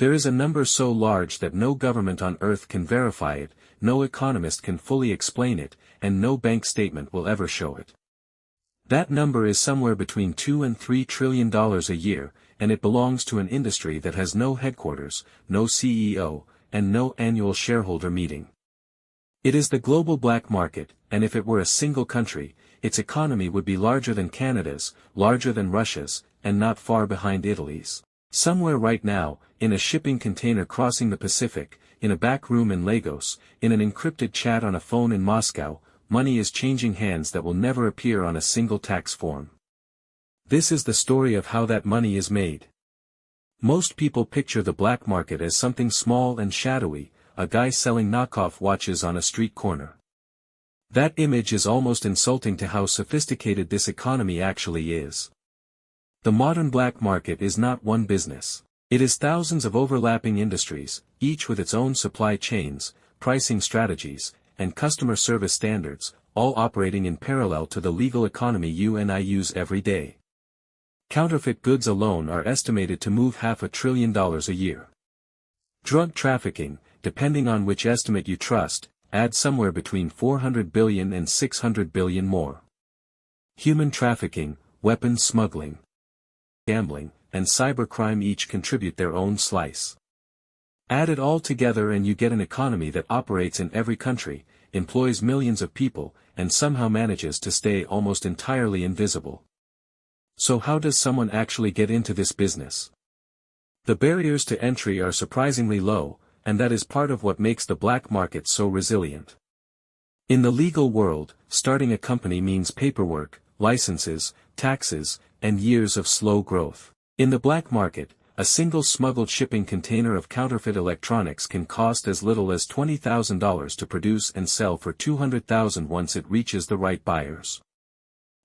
There is a number so large that no government on earth can verify it, no economist can fully explain it, and no bank statement will ever show it. That number is somewhere between $2 and $3 trillion a year, and it belongs to an industry that has no headquarters, no CEO, and no annual shareholder meeting. It is the global black market, and if it were a single country, its economy would be larger than Canada's, larger than Russia's, and not far behind Italy's. Somewhere right now, in a shipping container crossing the Pacific, in a back room in Lagos, in an encrypted chat on a phone in Moscow, money is changing hands that will never appear on a single tax form. This is the story of how that money is made. Most people picture the black market as something small and shadowy, a guy selling knockoff watches on a street corner. That image is almost insulting to how sophisticated this economy actually is. The modern black market is not one business. It is thousands of overlapping industries, each with its own supply chains, pricing strategies, and customer service standards, all operating in parallel to the legal economy you and I use every day. Counterfeit goods alone are estimated to move $500 billion a year. Drug trafficking, depending on which estimate you trust, adds somewhere between 400 billion and 600 billion more. Human trafficking, weapons smuggling, gambling, and cybercrime each contribute their own slice. Add it all together and you get an economy that operates in every country, employs millions of people, and somehow manages to stay almost entirely invisible. So how does someone actually get into this business? The barriers to entry are surprisingly low, and that is part of what makes the black market so resilient. In the legal world, starting a company means paperwork, licenses, taxes, and years of slow growth. In the black market, a single smuggled shipping container of counterfeit electronics can cost as little as $20,000 to produce and sell for $200,000 once it reaches the right buyers.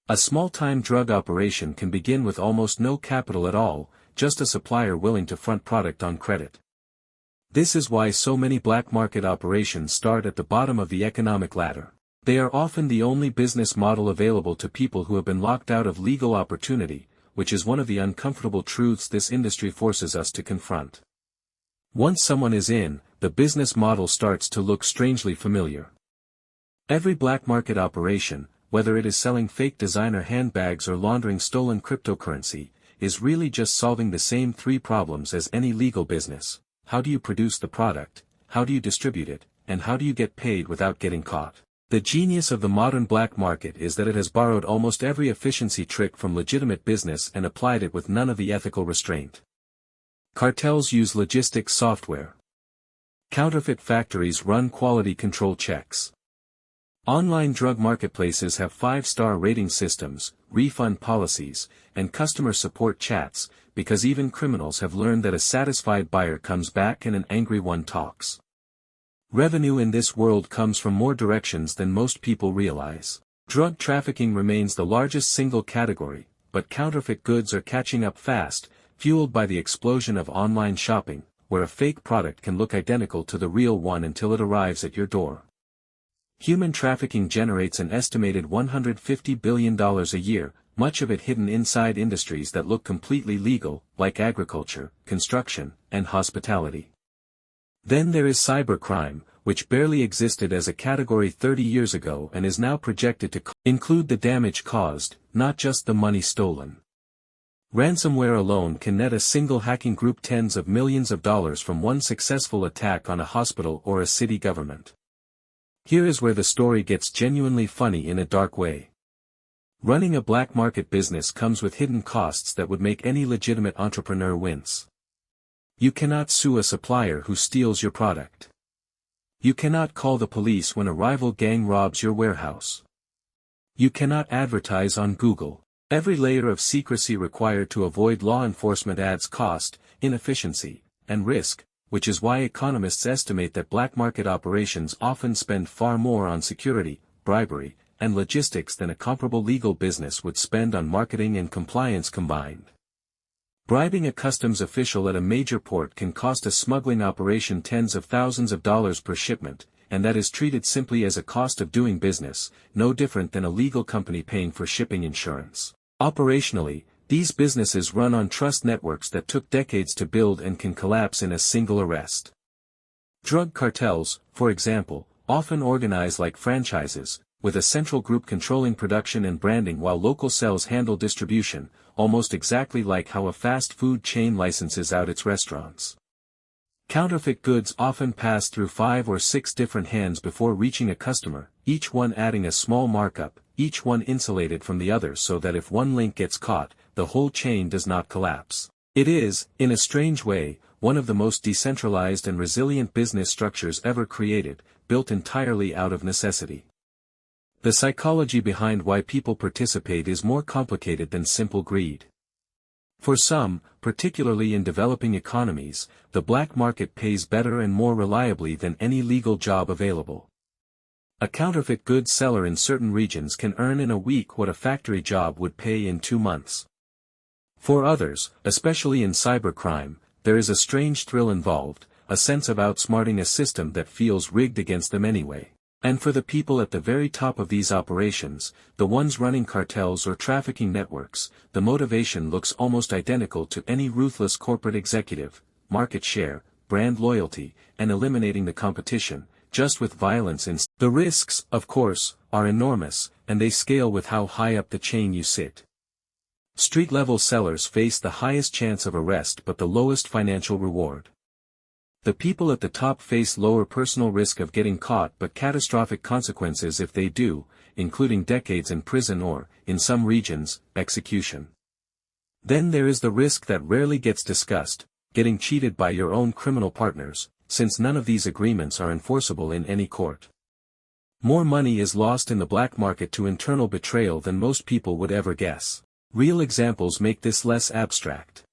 A small-time drug operation can begin with almost no capital at all, just a supplier willing to front product on credit. This is why so many black market operations start at the bottom of the economic ladder. They are often the only business model available to people who have been locked out of legal opportunity, which is one of the uncomfortable truths this industry forces us to confront. Once someone is in, the business model starts to look strangely familiar. Every black market operation, whether it is selling fake designer handbags or laundering stolen cryptocurrency, is really just solving the same three problems as any legal business. How do you produce the product, how do you distribute it, and how do you get paid without getting caught? The genius of the modern black market is that it has borrowed almost every efficiency trick from legitimate business and applied it with none of the ethical restraint. Cartels use logistics software. Counterfeit factories run quality control checks. Online drug marketplaces have 5-star rating systems, refund policies, and customer support chats, because even criminals have learned that a satisfied buyer comes back and an angry one talks. Revenue in this world comes from more directions than most people realize. Drug trafficking remains the largest single category, but counterfeit goods are catching up fast, fueled by the explosion of online shopping, where a fake product can look identical to the real one until it arrives at your door. Human trafficking generates an estimated $150 billion a year, much of it hidden inside industries that look completely legal, like agriculture, construction, and hospitality. Then there is cybercrime, which barely existed as a category 30 years ago and is now projected to include the damage caused, not just the money stolen. Ransomware alone can net a single hacking group tens of millions of dollars from one successful attack on a hospital or a city government. Here is where the story gets genuinely funny in a dark way. Running a black market business comes with hidden costs that would make any legitimate entrepreneur wince. You cannot sue a supplier who steals your product. You cannot call the police when a rival gang robs your warehouse. You cannot advertise on Google. Every layer of secrecy required to avoid law enforcement adds cost, inefficiency, and risk, which is why economists estimate that black market operations often spend far more on security, bribery, and logistics than a comparable legal business would spend on marketing and compliance combined. Bribing a customs official at a major port can cost a smuggling operation tens of thousands of dollars per shipment, and that is treated simply as a cost of doing business, no different than a legal company paying for shipping insurance. Operationally, These businesses run on trust networks that took decades to build and can collapse in a single arrest. Drug cartels, for example, often organize like franchises, with a central group controlling production and branding while local cells handle distribution, almost exactly like how a fast food chain licenses out its restaurants. Counterfeit goods often pass through 5 or 6 different hands before reaching a customer, each one adding a small markup, each one insulated from the other so that if one link gets caught, the whole chain does not collapse. It is, in a strange way, one of the most decentralized and resilient business structures ever created, built entirely out of necessity. The psychology behind why people participate is more complicated than simple greed. For some, particularly in developing economies, the black market pays better and more reliably than any legal job available. A counterfeit goods seller in certain regions can earn in a week what a factory job would pay in 2 months. For others, especially in cybercrime, there is a strange thrill involved, a sense of outsmarting a system that feels rigged against them anyway. And for the people at the very top of these operations, the ones running cartels or trafficking networks, the motivation looks almost identical to any ruthless corporate executive: market share, brand loyalty, and eliminating the competition, just with violence instead. The risks, of course, are enormous, and they scale with how high up the chain you sit. Street-level sellers face the highest chance of arrest but the lowest financial reward. The people at the top face lower personal risk of getting caught but catastrophic consequences if they do, including decades in prison or, in some regions, execution. Then there is the risk that rarely gets discussed: getting cheated by your own criminal partners, since none of these agreements are enforceable in any court. More money is lost in the black market to internal betrayal than most people would ever guess. Real examples make this less abstract.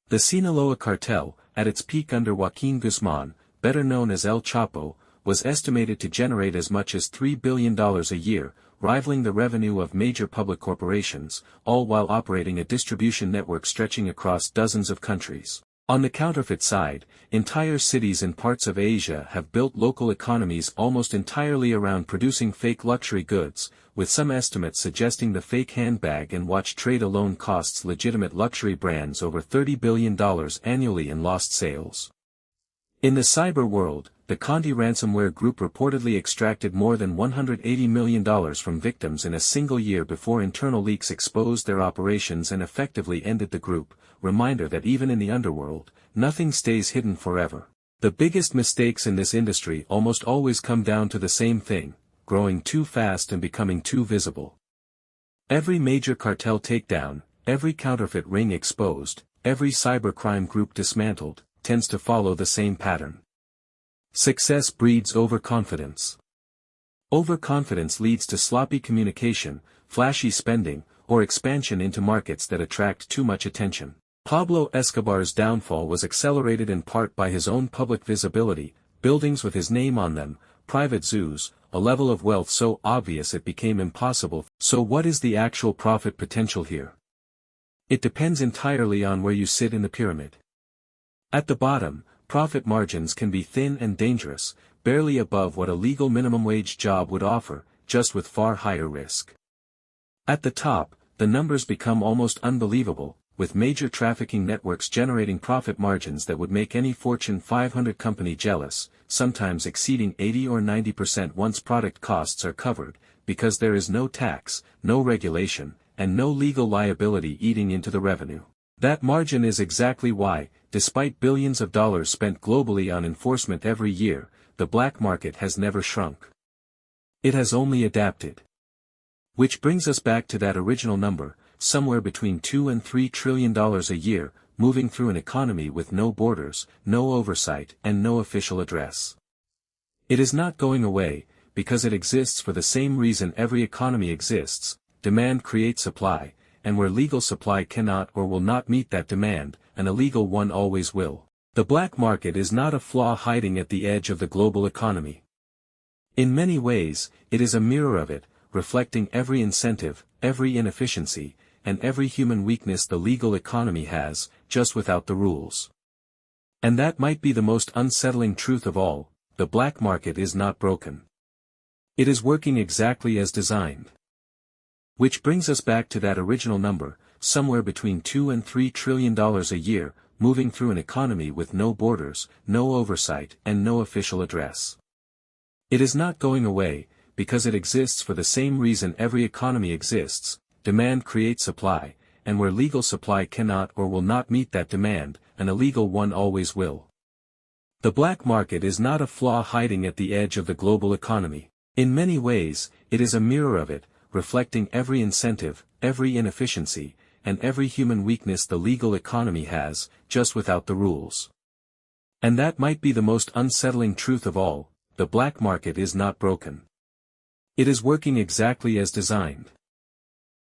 The Sinaloa Cartel, at its peak under Joaquin Guzman, better known as El Chapo, was estimated to generate as much as $3 billion a year, rivaling the revenue of major public corporations, all while operating a distribution network stretching across dozens of countries. On the counterfeit side, entire cities in parts of Asia have built local economies almost entirely around producing fake luxury goods, with some estimates suggesting the fake handbag and watch trade alone costs legitimate luxury brands over $30 billion annually in lost sales. In the cyber world, the Conti ransomware group reportedly extracted more than $180 million from victims in a single year before internal leaks exposed their operations and effectively ended the group. Reminder that even in the underworld, nothing stays hidden forever. The biggest mistakes in this industry almost always come down to the same thing: growing too fast and becoming too visible. Every major cartel takedown, every counterfeit ring exposed, every cybercrime group dismantled, tends to follow the same pattern. Success breeds overconfidence. Overconfidence leads to sloppy communication, flashy spending, or expansion into markets that attract too much attention. Pablo Escobar's downfall was accelerated in part by his own public visibility: buildings with his name on them, private zoos, a level of wealth so obvious it became impossible. So what is the actual profit potential here? It depends entirely on where you sit in the pyramid. At the bottom, profit margins can be thin and dangerous, barely above what a legal minimum wage job would offer, just with far higher risk. At the top, the numbers become almost unbelievable, with major trafficking networks generating profit margins that would make any Fortune 500 company jealous, sometimes exceeding 80 or 90% once product costs are covered, because there is no tax, no regulation, and no legal liability eating into the revenue. That margin is exactly why, despite billions of dollars spent globally on enforcement every year, the black market has never shrunk. It has only adapted. Which brings us back to that original number, somewhere between $2 and $3 trillion a year, moving through an economy with no borders, no oversight, and no official address. It is not going away, because it exists for the same reason every economy exists: demand creates supply, and where legal supply cannot or will not meet that demand, an illegal one always will. The black market is not a flaw hiding at the edge of the global economy. In many ways, it is a mirror of it, reflecting every incentive, every inefficiency, and every human weakness the legal economy has, just without the rules. And that might be the most unsettling truth of all: the black market is not broken. It is working exactly as designed. Which brings us back to that original number, somewhere between $2 and $3 trillion a year, moving through an economy with no borders, no oversight, and no official address. It is not going away, because it exists for the same reason every economy exists: demand creates supply, and where legal supply cannot or will not meet that demand, an illegal one always will. The black market is not a flaw hiding at the edge of the global economy. In many ways, it is a mirror of it, reflecting every incentive, every inefficiency, and every human weakness the legal economy has, just without the rules. And that might be the most unsettling truth of all: the black market is not broken. It is working exactly as designed.